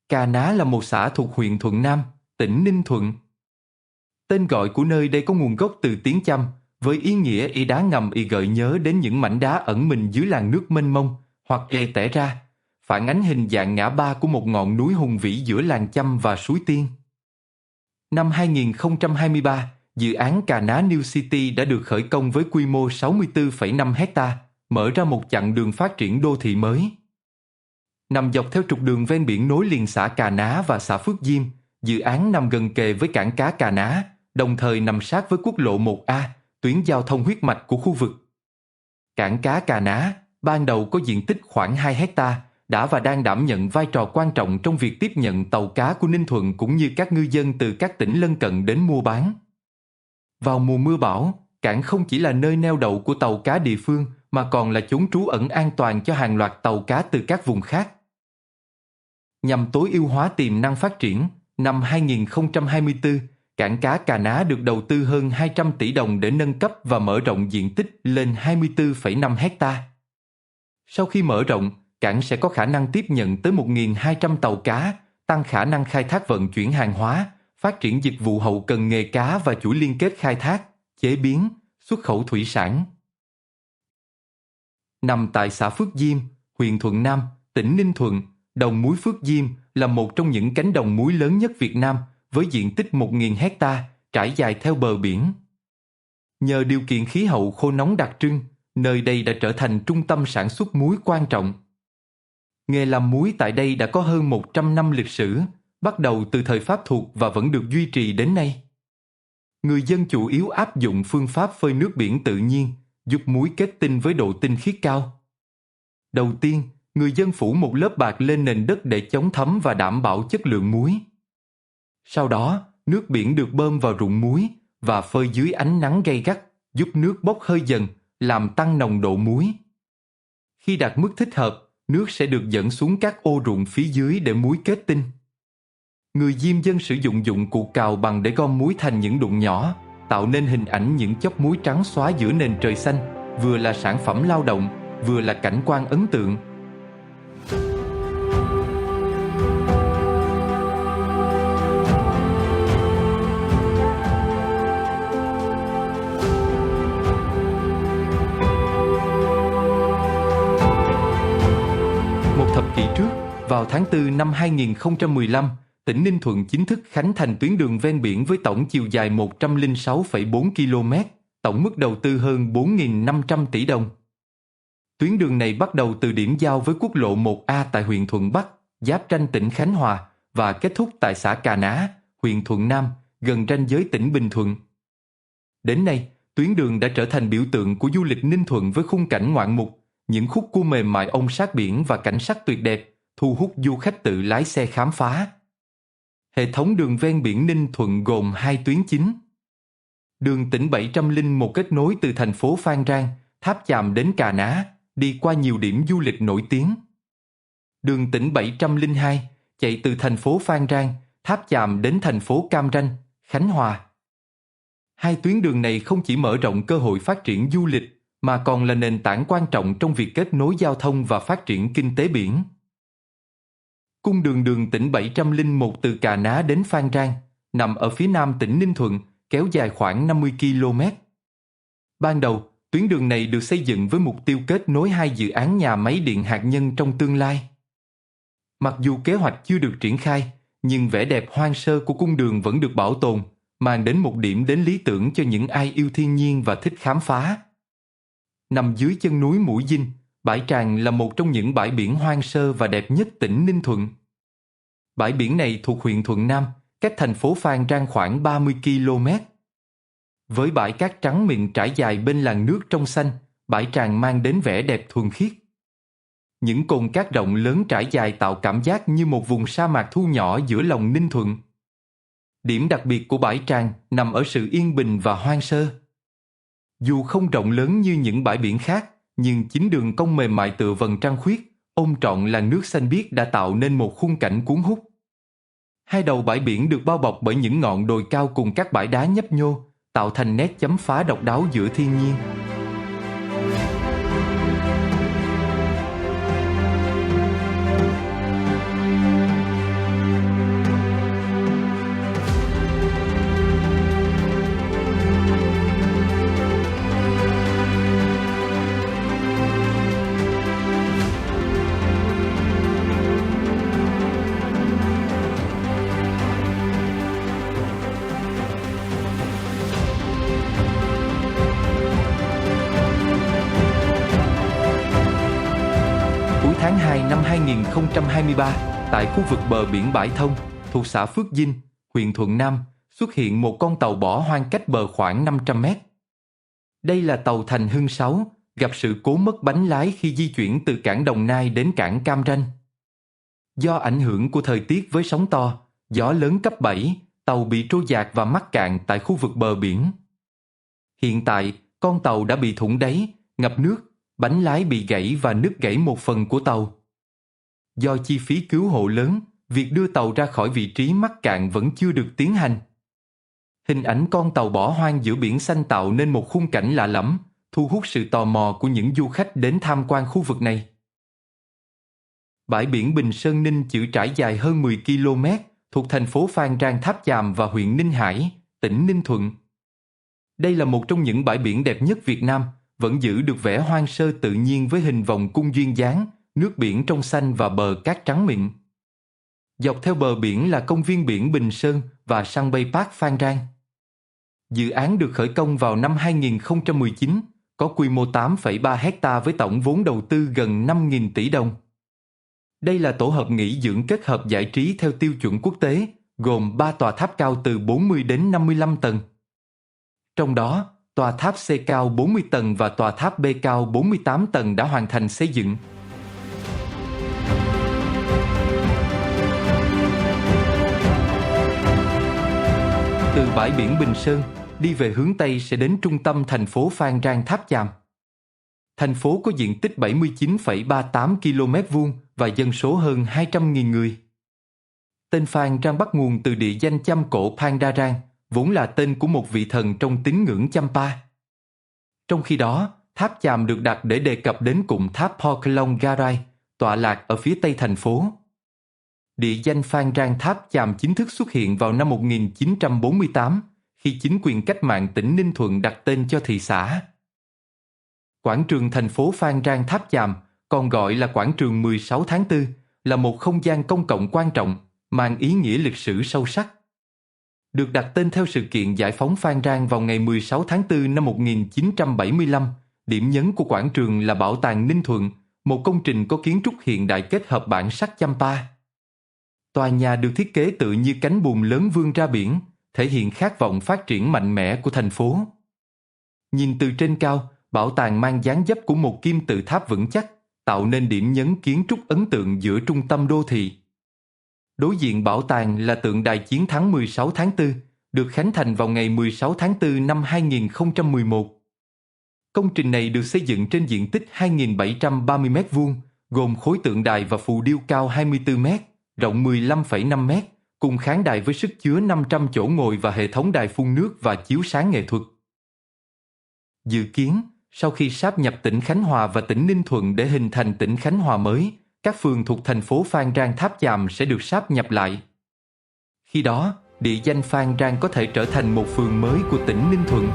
Cà Ná là một xã thuộc huyện Thuận Nam, tỉnh Ninh Thuận. Tên gọi của nơi đây có nguồn gốc từ tiếng Chăm, với ý nghĩa ị đá ngầm ị gợi nhớ đến những mảnh đá ẩn mình dưới làn nước mênh mông, hoặc ê tẻ ra, phản ánh hình dạng ngã ba của một ngọn núi hùng vĩ giữa làng Chăm và suối Tiên. Năm 2023, dự án Cà Ná New City đã được khởi công với quy mô 64,5 hecta, mở ra một chặng đường phát triển đô thị mới. Nằm dọc theo trục đường ven biển nối liền xã Cà Ná và xã Phước Diêm, dự án nằm gần kề với cảng cá Cà Ná, đồng thời nằm sát với quốc lộ 1A, tuyến giao thông huyết mạch của khu vực. Cảng cá Cà Ná, ban đầu có diện tích khoảng 2 hecta, đã và đang đảm nhận vai trò quan trọng trong việc tiếp nhận tàu cá của Ninh Thuận cũng như các ngư dân từ các tỉnh lân cận đến mua bán. Vào mùa mưa bão, cảng không chỉ là nơi neo đậu của tàu cá địa phương mà còn là chốn trú ẩn an toàn cho hàng loạt tàu cá từ các vùng khác. Nhằm tối ưu hóa tiềm năng phát triển, năm 2024, cảng cá Cà Ná được đầu tư hơn 200 tỷ đồng để nâng cấp và mở rộng diện tích lên 24,5 hecta. Sau khi mở rộng, cảng sẽ có khả năng tiếp nhận tới 1.200 tàu cá, tăng khả năng khai thác vận chuyển hàng hóa, phát triển dịch vụ hậu cần nghề cá và chuỗi liên kết khai thác, chế biến, xuất khẩu thủy sản. Nằm tại xã Phước Diêm, huyện Thuận Nam, tỉnh Ninh Thuận, đồng muối Phước Diêm là một trong những cánh đồng muối lớn nhất Việt Nam với diện tích 1.000 hecta trải dài theo bờ biển. Nhờ điều kiện khí hậu khô nóng đặc trưng, nơi đây đã trở thành trung tâm sản xuất muối quan trọng. Nghề làm muối tại đây đã có hơn 100 năm lịch sử, bắt đầu từ thời Pháp thuộc và vẫn được duy trì đến nay. Người dân chủ yếu áp dụng phương pháp phơi nước biển tự nhiên, giúp muối kết tinh với độ tinh khiết cao. Đầu tiên, người dân phủ một lớp bạc lên nền đất để chống thấm và đảm bảo chất lượng muối. Sau đó, nước biển được bơm vào ruộng muối và phơi dưới ánh nắng gay gắt, giúp nước bốc hơi dần, làm tăng nồng độ muối. Khi đạt mức thích hợp, nước sẽ được dẫn xuống các ô ruộng phía dưới để muối kết tinh. Người diêm dân sử dụng dụng cụ cào bằng để gom muối thành những đụng nhỏ, tạo nên hình ảnh những chốc muối trắng xóa giữa nền trời xanh, vừa là sản phẩm lao động, vừa là cảnh quan ấn tượng. Một thập kỷ trước, vào tháng 4 năm 2015, tỉnh Ninh Thuận chính thức khánh thành tuyến đường ven biển với tổng chiều dài 106,4 km, tổng mức đầu tư hơn 4.500 tỷ đồng. Tuyến đường này bắt đầu từ điểm giao với quốc lộ 1A tại huyện Thuận Bắc, giáp ranh tỉnh Khánh Hòa, và kết thúc tại xã Cà Ná, huyện Thuận Nam, gần ranh giới tỉnh Bình Thuận. Đến nay, tuyến đường đã trở thành biểu tượng của du lịch Ninh Thuận với khung cảnh ngoạn mục, những khúc cua mềm mại ong sát biển và cảnh sắc tuyệt đẹp, thu hút du khách tự lái xe khám phá. Hệ thống đường ven biển Ninh Thuận gồm 2 tuyến chính. Đường tỉnh 701 kết nối từ thành phố Phan Rang, Tháp Chàm đến Cà Ná, đi qua nhiều điểm du lịch nổi tiếng. Đường tỉnh 702 chạy từ thành phố Phan Rang, Tháp Chàm đến thành phố Cam Ranh, Khánh Hòa. Hai tuyến đường này không chỉ mở rộng cơ hội phát triển du lịch, mà còn là nền tảng quan trọng trong việc kết nối giao thông và phát triển kinh tế biển. Cung đường tỉnh 701 từ Cà Ná đến Phan Rang, nằm ở phía nam tỉnh Ninh Thuận, kéo dài khoảng 50 km. Ban đầu, tuyến đường này được xây dựng với mục tiêu kết nối hai dự án nhà máy điện hạt nhân trong tương lai. Mặc dù kế hoạch chưa được triển khai, nhưng vẻ đẹp hoang sơ của cung đường vẫn được bảo tồn, mang đến một điểm đến lý tưởng cho những ai yêu thiên nhiên và thích khám phá. Nằm dưới chân núi Mũi Dinh, bãi Tràng là một trong những bãi biển hoang sơ và đẹp nhất tỉnh Ninh Thuận. Bãi biển này thuộc huyện Thuận Nam, cách thành phố Phan Rang khoảng 30 km. Với bãi cát trắng mịn trải dài bên làn nước trong xanh, bãi Tràng mang đến vẻ đẹp thuần khiết. Những cồn cát rộng lớn trải dài tạo cảm giác như một vùng sa mạc thu nhỏ giữa lòng Ninh Thuận. Điểm đặc biệt của bãi Tràng nằm ở sự yên bình và hoang sơ. Dù không rộng lớn như những bãi biển khác, nhưng chính đường cong mềm mại tựa vầng trăng khuyết, ôm trọn làn nước xanh biếc đã tạo nên một khung cảnh cuốn hút. Hai đầu bãi biển được bao bọc bởi những ngọn đồi cao cùng các bãi đá nhấp nhô, tạo thành nét chấm phá độc đáo giữa thiên nhiên. 2023, tại khu vực bờ biển Bãi Thông, thuộc xã Phước Dinh, huyện Thuận Nam, xuất hiện một con tàu bỏ hoang cách bờ khoảng 500 mét. Đây là tàu Thành Hưng 6, gặp sự cố mất bánh lái khi di chuyển từ cảng Đồng Nai đến cảng Cam Ranh. Do ảnh hưởng của thời tiết với sóng to, gió lớn cấp 7, tàu bị trôi dạt và mắc cạn tại khu vực bờ biển. Hiện tại, con tàu đã bị thủng đáy, ngập nước, bánh lái bị gãy và nứt gãy một phần của tàu. Do chi phí cứu hộ lớn, việc đưa tàu ra khỏi vị trí mắc cạn vẫn chưa được tiến hành. Hình ảnh con tàu bỏ hoang giữa biển xanh tạo nên một khung cảnh lạ lẫm, thu hút sự tò mò của những du khách đến tham quan khu vực này. Bãi biển Bình Sơn Ninh Chữ trải dài hơn 10 km, thuộc thành phố Phan Rang Tháp Chàm và huyện Ninh Hải, tỉnh Ninh Thuận. Đây là một trong những bãi biển đẹp nhất Việt Nam, vẫn giữ được vẻ hoang sơ tự nhiên với hình vòng cung duyên dáng, nước biển trong xanh và bờ cát trắng mịn. Dọc theo bờ biển là công viên biển Bình Sơn và sân bay Park Phan Rang. Dự án được khởi công vào năm 2019, có quy mô 8,3 hecta với tổng vốn đầu tư gần 5.000 tỷ đồng. Đây là tổ hợp nghỉ dưỡng kết hợp giải trí theo tiêu chuẩn quốc tế, gồm 3 tòa tháp cao từ 40 đến 55 tầng. Trong đó, tòa tháp C cao 40 tầng và tòa tháp B cao 48 tầng đã hoàn thành xây dựng. Từ bãi biển Bình Sơn, đi về hướng Tây sẽ đến trung tâm thành phố Phan Rang Tháp Chàm. Thành phố có diện tích 79,38 km² và dân số hơn 200.000 người. Tên Phan Rang bắt nguồn từ địa danh Chăm Cổ Pandarang, vốn là tên của một vị thần trong tín ngưỡng Champa. Trong khi đó, Tháp Chàm được đặt để đề cập đến cụm tháp Poklong Garai, tọa lạc ở phía tây thành phố. Địa danh Phan Rang Tháp Chàm chính thức xuất hiện vào năm 1948, khi chính quyền cách mạng tỉnh Ninh Thuận đặt tên cho thị xã. Quảng trường thành phố Phan Rang Tháp Chàm, còn gọi là quảng trường 16 tháng 4, là một không gian công cộng quan trọng, mang ý nghĩa lịch sử sâu sắc. Được đặt tên theo sự kiện giải phóng Phan Rang vào ngày 16 tháng 4 năm 1975, điểm nhấn của quảng trường là Bảo tàng Ninh Thuận, một công trình có kiến trúc hiện đại kết hợp bản sắc Champa. Tòa nhà được thiết kế tự như cánh buồm lớn vươn ra biển, thể hiện khát vọng phát triển mạnh mẽ của thành phố. Nhìn từ trên cao, bảo tàng mang dáng dấp của một kim tự tháp vững chắc, tạo nên điểm nhấn kiến trúc ấn tượng giữa trung tâm đô thị. Đối diện bảo tàng là tượng đài chiến thắng 16 tháng 4, được khánh thành vào ngày 16 tháng 4 năm 2011. Công trình này được xây dựng trên diện tích 2.730 m², gồm khối tượng đài và phù điêu cao 24 m, rộng 15,5 m, cùng khán đài với sức chứa 500 chỗ ngồi và hệ thống đài phun nước và chiếu sáng nghệ thuật. Dự kiến, sau khi sáp nhập tỉnh Khánh Hòa và tỉnh Ninh Thuận để hình thành tỉnh Khánh Hòa mới, các phường thuộc thành phố Phan Rang Tháp Chàm sẽ được sáp nhập lại. Khi đó, địa danh Phan Rang có thể trở thành một phường mới của tỉnh Ninh Thuận.